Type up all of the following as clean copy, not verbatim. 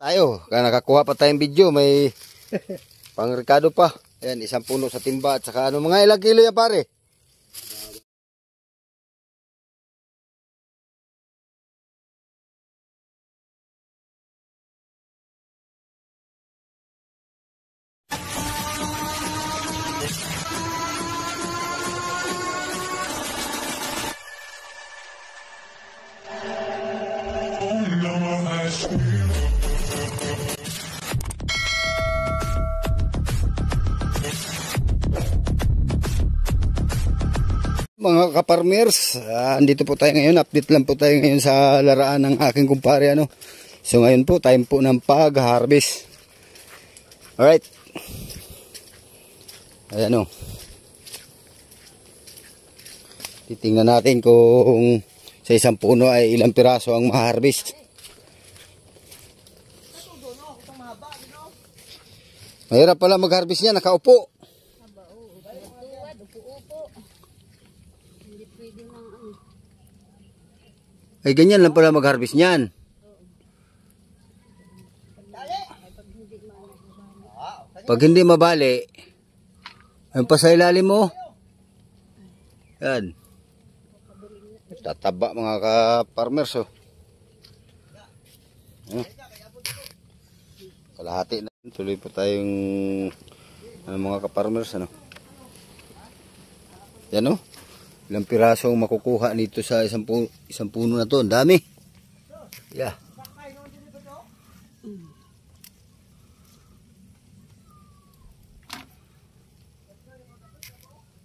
Tayo, kaya nakakuha pa tayong video, may pang-rekado pa. Ayan, isang puno sa timba at saka ano, mga ilang kilo yan pare? Mga kaparmers, andito po tayo ngayon, update lang po tayo ngayon sa laraan ng aking kumpare ano. So ngayon po, time po ng pag-harvest. Alright. Ayan o. Titingnan natin kung sa isang puno ay ilang piraso ang ma-harvest. Mahirap pala mag-harvest niya, nakaupo. Ay ganyan lang pala mag-harvest niyan. Pag hindi mabali, ayun pa sa ilalim mo. Yan. Tataba mga ka-farmers oh. Kalahati na. Tuloy po tayong mga ka-farmers ano. Yan oh. Ilang piraso ang makukuha nito sa isang puno na to. Ang dami. Yeah.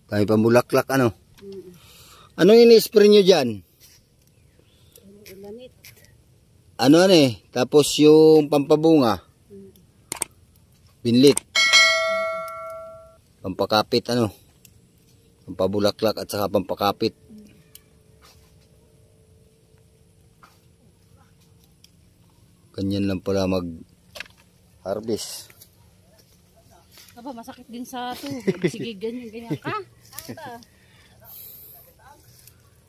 Dami pa bulaklak ano. Anong ini-spray nyo dyan? Ano eh? Tapos yung pampabunga. Binlit. Pampakapit ano. Pampabulaklak at saka pampakapit. Ganyan lang pala mag-harvest. Aba, masakit din sa tuhod. Sige, ganyan ka.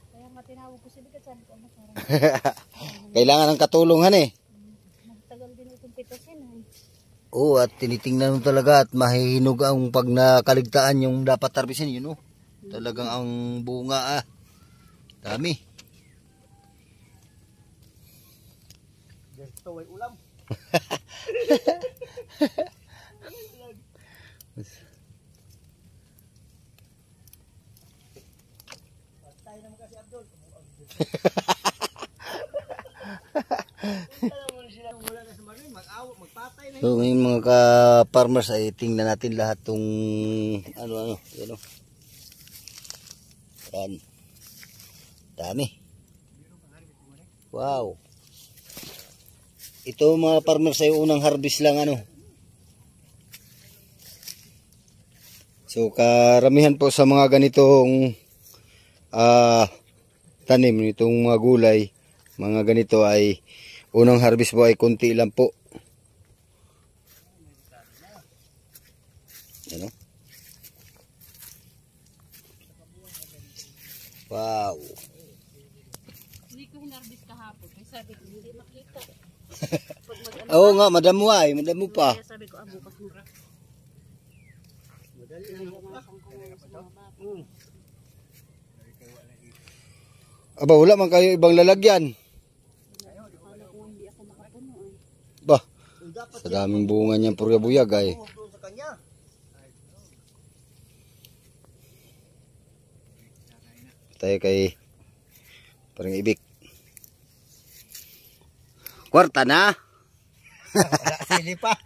Kaya matinawag ko si Bigat, sabi ko, kailangan ng katulungan eh. Magtagal din itong pitasin eh. Oo, at tinitingnan mo talaga at mahihinog ang pag nakaligtaan yung dapat harvestin, yun oh. Talagang ang bunga dami. Ito ay ulam. Patay naman kasi Abdul. So ngayon mga ka-farmers ay tingnan natin lahat tong ano yan o. Yan. Dami. Wow. Ito mga farmers ay unang harvest lang ano. So karamihan po sa mga ganitong tanim nitong mga gulay, mga ganito ay unang harvest po ay konti lang po. Ano? Wow. Hindi ko hinarbis kahapon. Kaya sabi ko, hindi makita. Oo nga, madamo ay. Madamo pa. Kaya sabi ko, bukas mo. Aba, wala man kayo ibang lalagyan. Bah, sa daming bunga niyang purga-buyag ay. Tayo kay parang ibig. Kwarta na. Sili pa.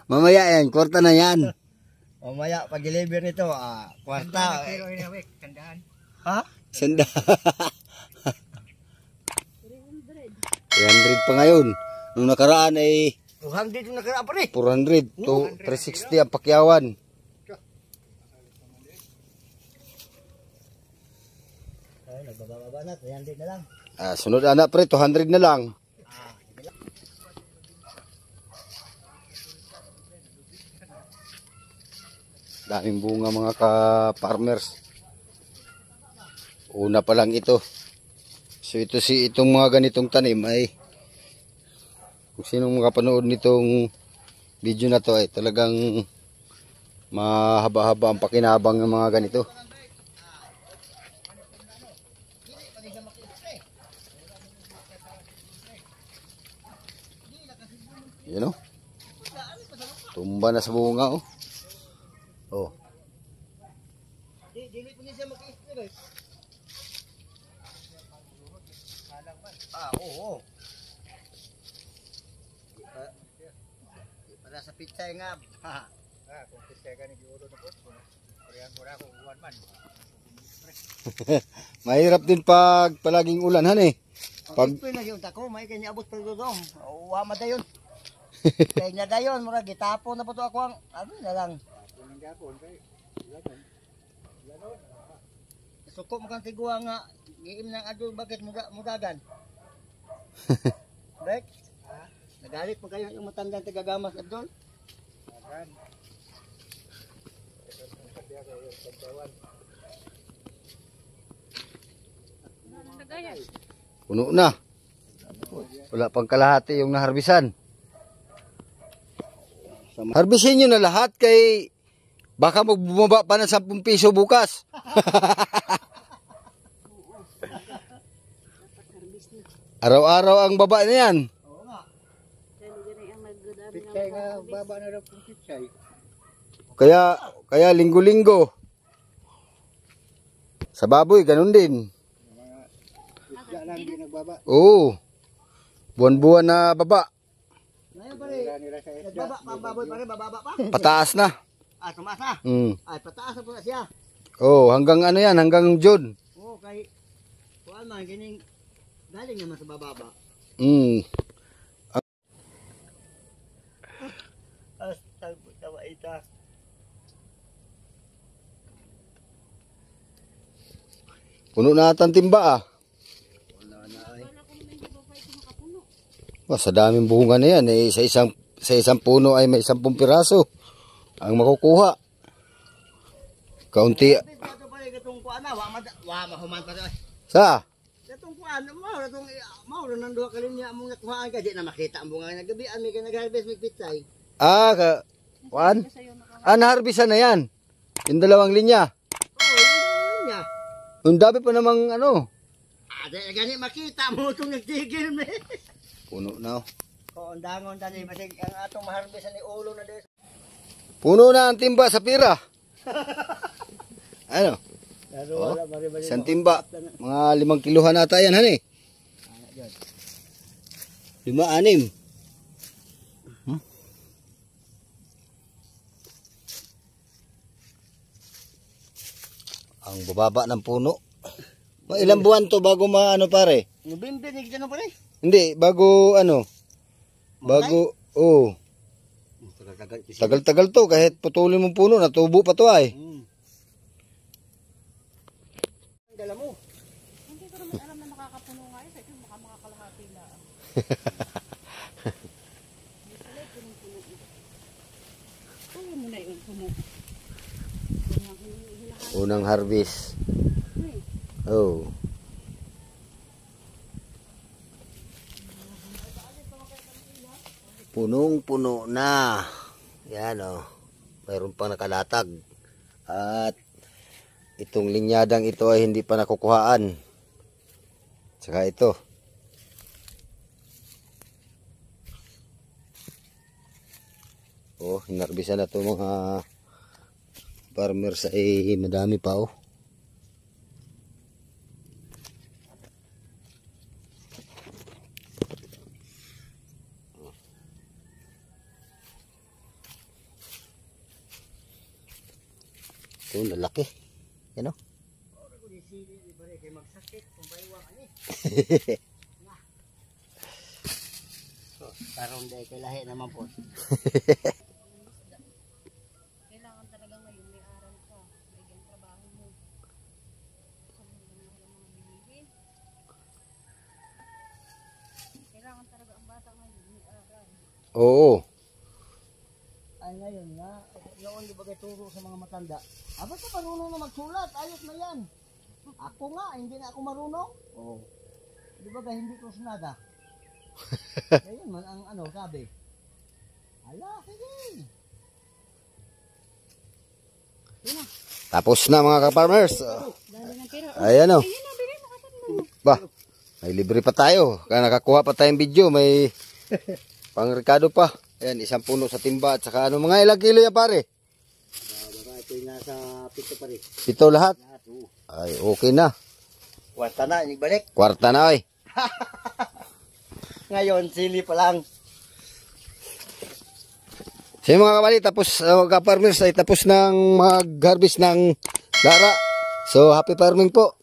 Mamaya yan, kwarta na yan. Mamaya pag-deliver nito, kwarta. Tandaan. Ha? Sanda. 300 pa ngayon. Nung nakaraan ay 200 yung nakaraan pa rin. 400 to 360 ang pakyawan. Ay, nagbababa na, 300 na lang. Sunod anak pre, 200 na lang. Daming bunga mga ka-farmers. Una pa lang ito. So itong mga ganitong tanim ay Kung sinong makapanood nitong video na to ay talagang mahaba-haba ang pakinabang ng mga ganito. Yan o. Tumba na sa bunga o. Oh. Dili pa niya maki-spray. Oo. Para sa pizza nga. Kung pizza ka ni giulo na po. Kaya mura ko uwan man. Mahirap din pag palaging ulan han eh. Pag na gyud ako, may kanya abot pa dodong. Wa madayon. Kaya nya dayon mura gitapo na po to ako ang na lang. Suko mo kang tigwa nga giim ng adul bakit mudagan. Dek. Nagalit mo kayo yung matandang tagagamas adul. Agan. Puno na. Wala pang kalahati yung naharbisan. Harbisin nyo na lahat kay baka magbumaba pa ng 10 piso bukas. Araw-araw ang baba na yan. Oo nga. Pitsay nga baba na raw kung pitsay. Kaya linggo-linggo. Sa baboy, ganun din. Isda lang din nagbaba. Oo. Buwan-buwan na baba. Ngayon pare, nagbaba pa ang baboy pare, bababa pa. Pataas na. Tumaas na. Ay, pataas na po na siya. Oo, hanggang ano yan, hanggang June. Oo, kay kuan man gining galing naman sa bababa. Tawa ita. Puno na ata ang timba ah. Wala na ay. Sa daming bunga na yan, eh, sa isang puno ay may 10 piraso ang makukuha. Kaunti. Ito pare gatong kuan na, wa mahuman pa rin. Sa? Gatong kuan, mao ra nang duha ka linya among nakuhaan ka di na makita ang bunga nga gabi ami ka nag-harvest mig pitsay. Kuan? Naharbisan na yan. Yung 2 linya. Oo, yung linya. Yung dami pa namang ano. Gani makita mo itong nagtigil me. Puno na oh. Oo, ang dangon tani basig ang atong maharvest ni ulo na des. Puno na ang timba sa pira. Ano? Oh, Isang timba. Mga 5 kilohan ata yan, han eh. 5, 6. Ang bababa ng puno. Ilang buwan to bago maano pare? November ni kita no pare. Hindi, bago ano? Bago, oh. Tagal-tagal to kahit putulin mong puno, natubo pa to ay. Dala mo. Hindi ko naman alam na makakapuno nga yun. Ito makakalahati lang. Kaya mo na yung puno. Unang harvest. Oh. Punong-puno na. Yan oh. Mayroon pang nakalatag. At itong linyadang ito ay hindi pa nakukuhaan. Tsaka ito. Oh, hinarbisan na ito mga farmers ay madami pa oh. Ito, lalaki. Yan o. Karon day kay lahi naman po. Kailangan talaga ngayon may aral ka. May ganang trabaho mo. Kailangan talaga ang bata ngayon may aral. Oo. Ay ngayon nga, noon di ba kay turo sa mga matanda. Aba ka marunong na magsulat, ayos na yan. Ako nga, hindi na ako marunong. Oh. Di ba hindi ko sunada? Ayun man ang ano, sabi. Ala, sige. Tapos na mga ka-farmers. Dali ng pera. Ayan o. Ayun na, bigay mo kasan mo. Ba, may libre pa tayo. Kaya nakakuha pa tayong video. May pang-rekado pa. Ayan, isang puno sa timba. At saka ano, mga ilang kilo yan pare? Baka ito yung nasa pito pa rin. Ito lahat. Lahat, oo. Ay, okay na. Wata na, balik. Kwarta na oy. Ngayon, sili pa lang. So mga kabali, tapos ka-farmers ay tapos ng mag-harvest ng lara. So happy farming po.